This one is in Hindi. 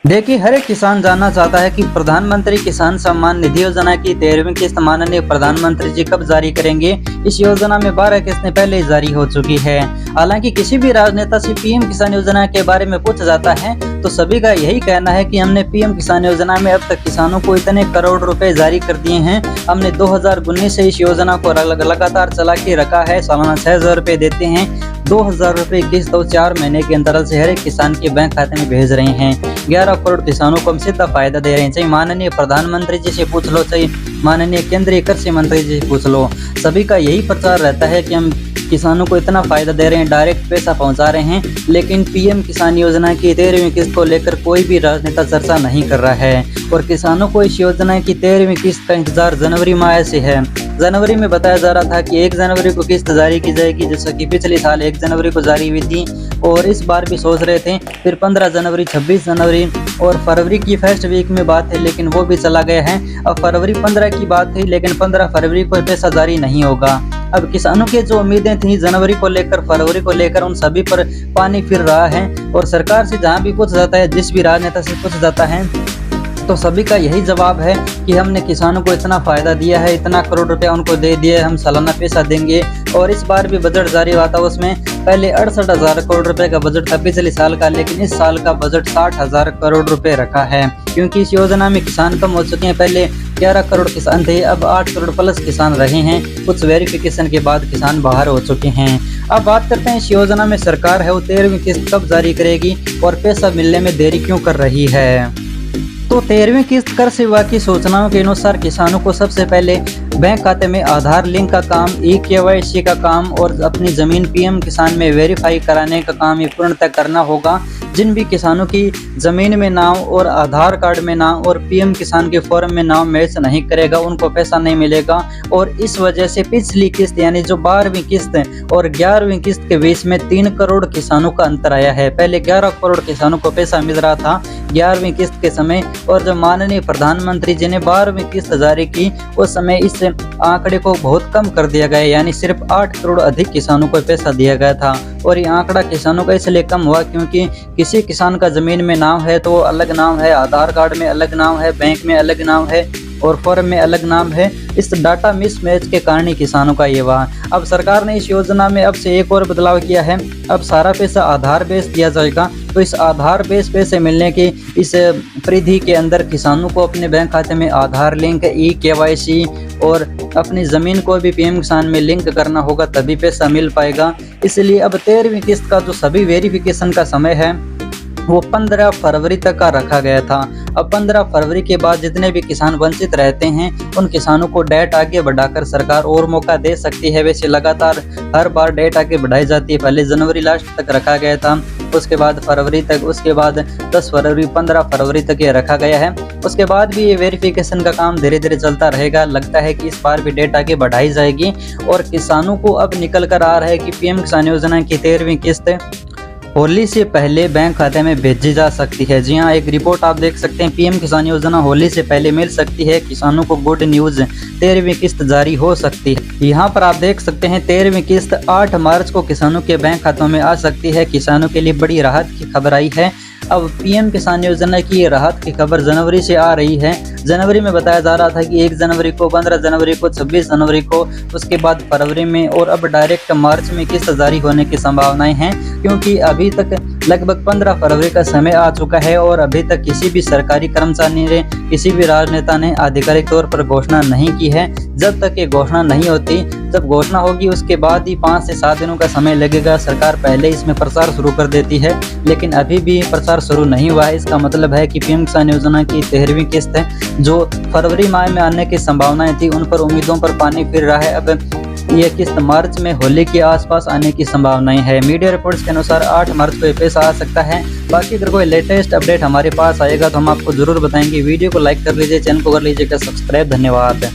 देखिए, हर एक किसान जानना चाहता है कि प्रधानमंत्री किसान सम्मान निधि योजना की 13वीं किस्त माननीय प्रधानमंत्री जी कब जारी करेंगे। इस योजना में 12 किस्तें पहले ही जारी हो चुकी है। हालांकि किसी भी राजनेता से पीएम किसान योजना के बारे में पूछा जाता है तो सभी का यही कहना है कि हमने पीएम किसान योजना में अब तक किसानों को इतने करोड़ रुपए जारी कर दिए हैं। हमने 2019 से इस योजना को लगातार चला के रखा है। सालाना 6000 रुपए देते हैं। 2000 रुपए किस्त और 4 महीने के अंतराल से हर एक किसान के बैंक खाते में भेज रहे हैं। 11 करोड़ किसानों को हम सीधा फायदा दे रहे हैं। चाहे माननीय प्रधानमंत्री जी से पूछ लो, चाहे माननीय केंद्रीय कृषि मंत्री जी से पूछ लो, सभी का यही प्रचार रहता है कि हम किसानों को इतना फायदा दे रहे हैं, डायरेक्ट पैसा पहुंचा रहे हैं। लेकिन पीएम किसान योजना की 13वीं किस्त को लेकर कोई भी राजनेता चर्चा नहीं कर रहा है और किसानों को इस योजना की 13वीं किस्त का इंतजार जनवरी माह से है। जनवरी में बताया जा रहा था कि 1 जनवरी को किस्त जारी की जाएगी, जैसा कि पिछले साल 1 जनवरी को जारी हुई थी और इस बार भी सोच रहे थे। फिर 15 जनवरी, 26 जनवरी और फरवरी की फर्स्ट वीक में बात है, लेकिन वो भी चला गया है। अब फरवरी 15 की बात थी, लेकिन 15 फरवरी को पैसा जारी नहीं होगा। अब किसानों की जो उम्मीदें थी जनवरी को लेकर, फरवरी को लेकर, उन सभी पर पानी फिर रहा है। और सरकार से जहां भी पूछा जाता है, जिस भी राजनेता से पूछा जाता है, तो सभी का यही जवाब है कि हमने किसानों को इतना फायदा दिया है, इतना करोड़ रुपया उनको दे दिए, हम सालाना पैसा देंगे। और इस बार भी बजट जारी हुआ था, उसमें पहले 68,000 करोड़ रुपए का बजट था पिछले साल का, लेकिन इस साल का बजट 60,000 करोड़ रुपए रखा है। क्योंकि इस योजना में किसान कम हो चुके हैं। पहले 11 करोड़ किसान थे, अब 8 करोड़ प्लस किसान रहे हैं। कुछ वेरिफिकेशन के बाद किसान बाहर हो चुके हैं। अब बात करते हैं इस योजना में सरकार है वो 13वीं किस्त कब जारी करेगी और पैसा मिलने में देरी क्यों कर रही है। तो 13वीं किस्त कृषि विभाग की सूचनाओं के अनुसार किसानों को सबसे पहले बैंक खाते में आधार लिंक का काम, ई-केवाईसी का काम और अपनी जमीन पीएम किसान में वेरीफाई कराने का काम ये पूर्णतः करना होगा। जिन भी किसानों की जमीन में नाम और आधार कार्ड में नाम और पीएम किसान के फॉर्म में नाम मैच नहीं करेगा, उनको पैसा नहीं मिलेगा। और इस वजह से पिछली किस्त यानी जो 12वीं किस्त और 11वीं किस्त के बीच में 3 करोड़ किसानों का अंतर आया है। पहले 11 करोड़ किसानों को पैसा मिल रहा था 11वीं किस्त के समय, और जब माननीय प्रधानमंत्री जी ने 12वीं किस्त जारी की उस समय इस आंकड़े को बहुत कम कर दिया गया, यानी सिर्फ 8 करोड़ अधिक किसानों को पैसा दिया गया था। और ये आंकड़ा किसानों का इसलिए कम हुआ क्योंकि किसी किसान का जमीन में नाम है तो अलग नाम है, आधार कार्ड में अलग नाम है, बैंक में अलग नाम है और फॉर्म में अलग नाम है। इस डाटा मिसमैच के कारण ही किसानों का ये हुआ। अब सरकार ने इस योजना में अब से एक और बदलाव किया है। अब सारा पैसा आधार बेस दिया जाएगा। तो इस आधार बेस पैसे मिलने की इस परिधि के अंदर किसानों को अपने बैंक खाते में आधार लिंक, ई-केवाईसी और अपनी ज़मीन को भी पीएम किसान में लिंक करना होगा, तभी पैसा मिल पाएगा। इसलिए अब 13वीं किस्त का जो सभी वेरिफिकेशन का समय है वो 15 फरवरी तक का रखा गया था। अब 15 फरवरी के बाद जितने भी किसान वंचित रहते हैं उन किसानों को डेट आगे बढ़ाकर सरकार और मौका दे सकती है। वैसे लगातार हर बार डेट आगे बढ़ाई जाती है। पहले जनवरी लास्ट तक रखा गया था, उसके बाद फरवरी तक, उसके बाद 10 फरवरी, 15 फरवरी तक ये रखा गया है। उसके बाद भी ये वेरिफिकेशन का काम धीरे धीरे चलता रहेगा। लगता है कि इस बार भी डेट आगे बढ़ाई जाएगी और किसानों को अब निकल कर आ रहा है कि पीएम किसान योजना की 13वीं किस्त होली से पहले बैंक खाते में भेजी जा सकती है। जी हाँ, एक रिपोर्ट आप देख सकते हैं, पीएम किसान योजना होली से पहले मिल सकती है। किसानों को गुड न्यूज़, 13वीं किस्त जारी हो सकती है। यहाँ पर आप देख सकते हैं 13वीं किस्त 8 मार्च को किसानों के बैंक खातों में आ सकती है। किसानों के लिए बड़ी राहत की खबर आई है। अब पीएम किसान योजना की राहत की खबर जनवरी से आ रही है। जनवरी में बताया जा रहा था कि 1 जनवरी को, 15 जनवरी को, 26 जनवरी को, उसके बाद फरवरी में और अब डायरेक्ट मार्च में किस्त जारी होने की संभावनाएं हैं। क्योंकि अभी तक लगभग 15 फरवरी का समय आ चुका है और अभी तक किसी भी सरकारी कर्मचारी ने, किसी भी राजनेता ने आधिकारिक तौर पर घोषणा नहीं की है। जब तक ये घोषणा नहीं होती, जब घोषणा होगी उसके बाद ही 5 से 7 दिनों का समय लगेगा। सरकार पहले इसमें प्रचार शुरू कर देती है, लेकिन अभी भी प्रचार शुरू नहीं हुआ है। इसका मतलब है कि पीएम किसान योजना की 13वीं किस्त है जो फरवरी माह में आने की संभावनाएं थी, उन पर उम्मीदों पर पानी फिर रहा है। अब यह किस्त मार्च में होली के आसपास आने की संभावनाएं है। मीडिया रिपोर्ट्स के अनुसार 8 मार्च को ये पैसा आ सकता है। बाकी अगर कोई लेटेस्ट अपडेट हमारे पास आएगा तो हम आपको जरूर बताएंगे। वीडियो को लाइक कर लीजिए, चैनल को कर लीजिएगा सब्सक्राइब। धन्यवाद।